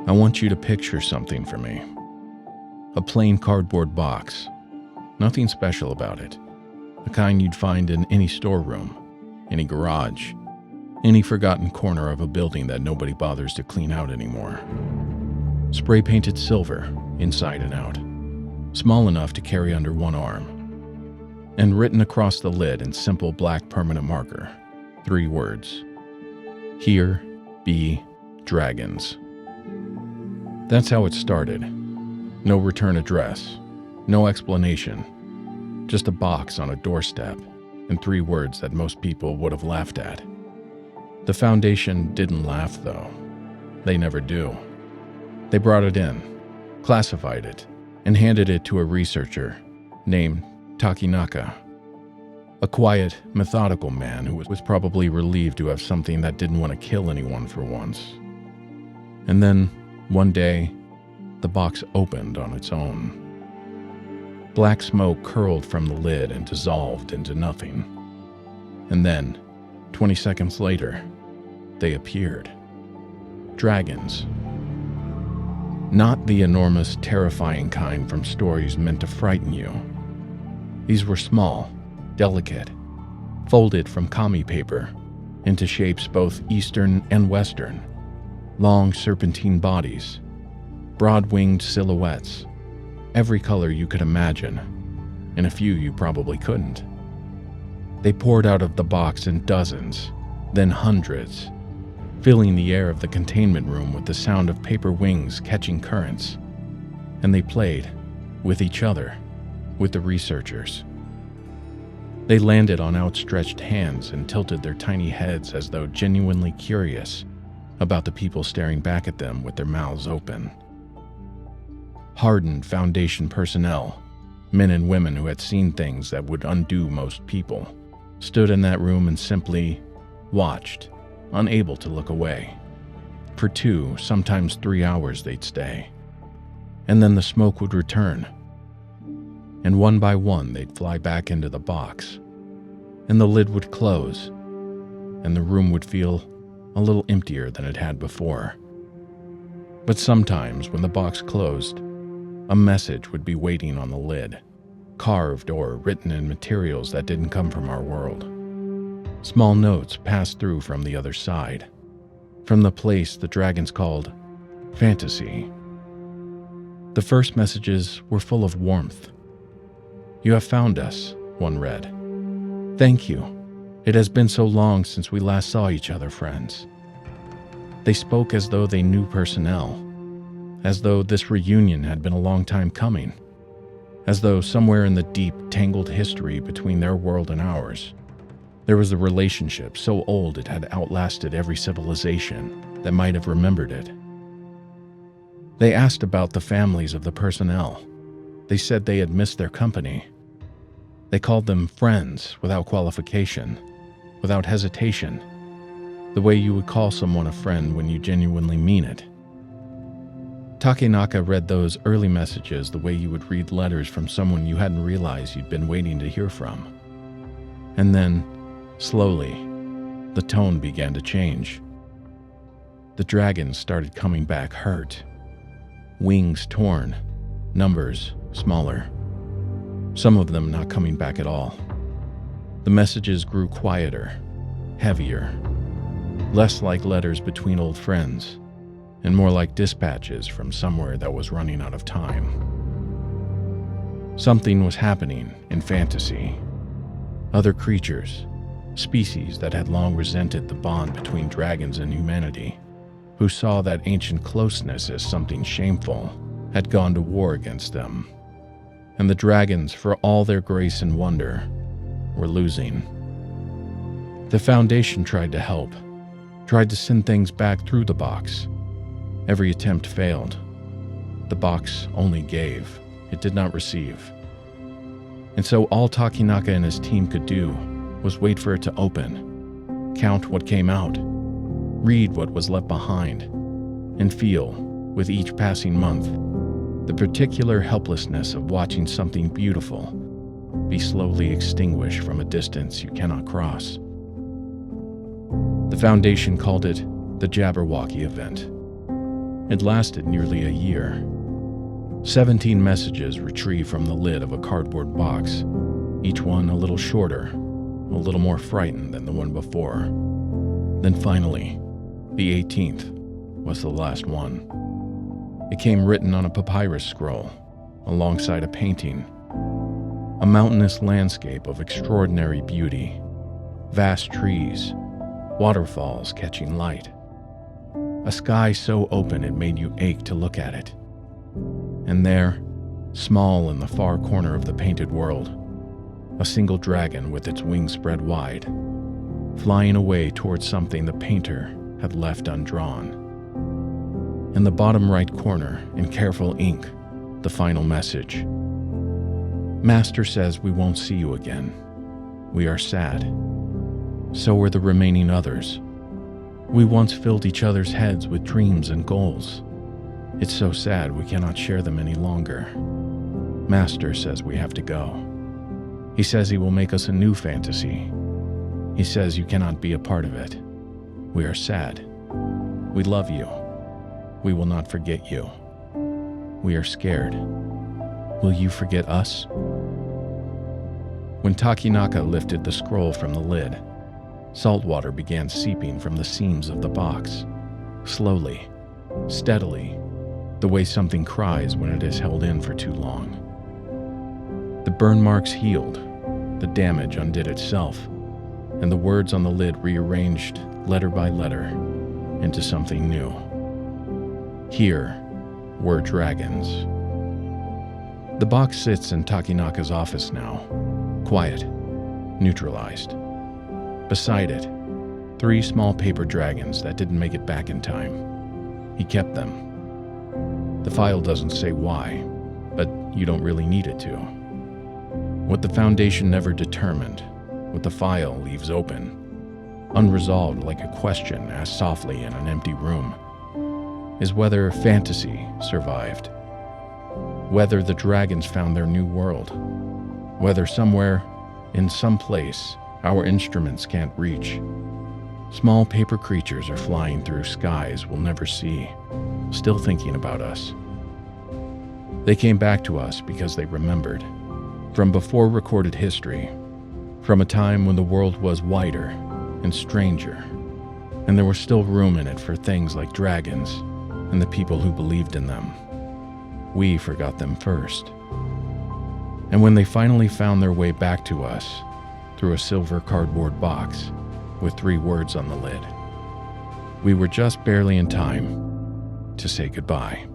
I want you to picture something for me. A plain cardboard box. Nothing special about it. The kind you'd find in any storeroom, any garage, any forgotten corner of a building that nobody bothers to clean out anymore. Spray painted silver, inside and out. Small enough to carry under one arm. And written across the lid in simple black permanent marker, 3 words. Here be dragons. That's how it started. No return address, no explanation, just a box on a doorstep and 3 words that most people would have laughed at. The Foundation didn't laugh, though. They never do. They brought it in, classified it, and handed it to a researcher named Takinaka. A quiet, methodical man who was probably relieved to have something that didn't want to kill anyone for once. And then, one day, the box opened on its own. Black smoke curled from the lid and dissolved into nothing. And then, 20 seconds later, they appeared. Dragons. Not the enormous, terrifying kind from stories meant to frighten you. These were small, delicate, folded from kami paper into shapes both Eastern and Western. Long serpentine bodies, broad-winged silhouettes, every color you could imagine, and a few you probably couldn't. They poured out of the box in dozens, then hundreds, filling the air of the containment room with the sound of paper wings catching currents. And they played with each other, with the researchers. They landed on outstretched hands and tilted their tiny heads as though genuinely curious about the people staring back at them with their mouths open. Hardened Foundation personnel, men and women who had seen things that would undo most people, stood in that room and simply watched, unable to look away. For 2, sometimes 3 hours they'd stay. And then the smoke would return. And one by one they'd fly back into the box. And the lid would close. And the room would feel a little emptier than it had before. But sometimes when the box closed, a message would be waiting on the lid, carved or written in materials that didn't come from our world. Small notes passed through from the other side, from the place the dragons called fantasy. The first messages were full of warmth. "You have found us," one read. "Thank you. It has been so long since we last saw each other, friends." They spoke as though they knew personnel, as though this reunion had been a long time coming, as though somewhere in the deep, tangled history between their world and ours, there was a relationship so old it had outlasted every civilization that might have remembered it. They asked about the families of the personnel. They said they had missed their company. They called them friends without qualification, without hesitation, the way you would call someone a friend when you genuinely mean it. Takinaka read those early messages the way you would read letters from someone you hadn't realized you'd been waiting to hear from. And then, slowly, the tone began to change. The dragons started coming back hurt. Wings torn, numbers smaller. Some of them not coming back at all. The messages grew quieter, heavier, less like letters between old friends, and more like dispatches from somewhere that was running out of time. Something was happening in fantasy. Other creatures, species that had long resented the bond between dragons and humanity, who saw that ancient closeness as something shameful, had gone to war against them. And the dragons, for all their grace and wonder, were losing. The Foundation tried to help, tried to send things back through the box. Every attempt failed. The box only gave. It did not receive. And so all Takinaka and his team could do was wait for it to open, count what came out, read what was left behind, and feel, with each passing month, the particular helplessness of watching something beautiful be slowly extinguished from a distance you cannot cross. The Foundation called it the Jabberwocky event. It lasted nearly a year. 17 messages retrieved from the lid of a cardboard box, each one a little shorter, a little more frightened than the one before. Then finally, the 18th was the last one. It came written on a papyrus scroll, alongside a painting. A mountainous landscape of extraordinary beauty, vast trees, waterfalls catching light. A sky so open it made you ache to look at it. And there, small in the far corner of the painted world, a single dragon with its wings spread wide, flying away towards something the painter had left undrawn. In the bottom right corner, in careful ink, the final message. Master says we won't see you again. We are sad. So are the remaining others. We once filled each other's heads with dreams and goals. It's so sad we cannot share them any longer. Master says we have to go. He says he will make us a new fantasy. He says you cannot be a part of it. We are sad. We love you. We will not forget you. We are scared. Will you forget us? When Takinaka lifted the scroll from the lid, salt water began seeping from the seams of the box, slowly, steadily, the way something cries when it is held in for too long. The burn marks healed, the damage undid itself, and the words on the lid rearranged letter by letter into something new. Here were dragons. The box sits in Takinaka's office now, quiet, neutralized. Beside it, 3 small paper dragons that didn't make it back in time. He kept them. The file doesn't say why, but you don't really need it to. What the Foundation never determined, what the file leaves open, unresolved like a question asked softly in an empty room, is whether fantasy survived, whether the dragons found their new world, whether somewhere, in some place, our instruments can't reach. Small paper creatures are flying through skies we'll never see, still thinking about us. They came back to us because they remembered, from before recorded history, from a time when the world was wider and stranger, and there was still room in it for things like dragons and the people who believed in them. We forgot them first. And when they finally found their way back to us, through a silver cardboard box with 3 words on the lid, we were just barely in time to say goodbye.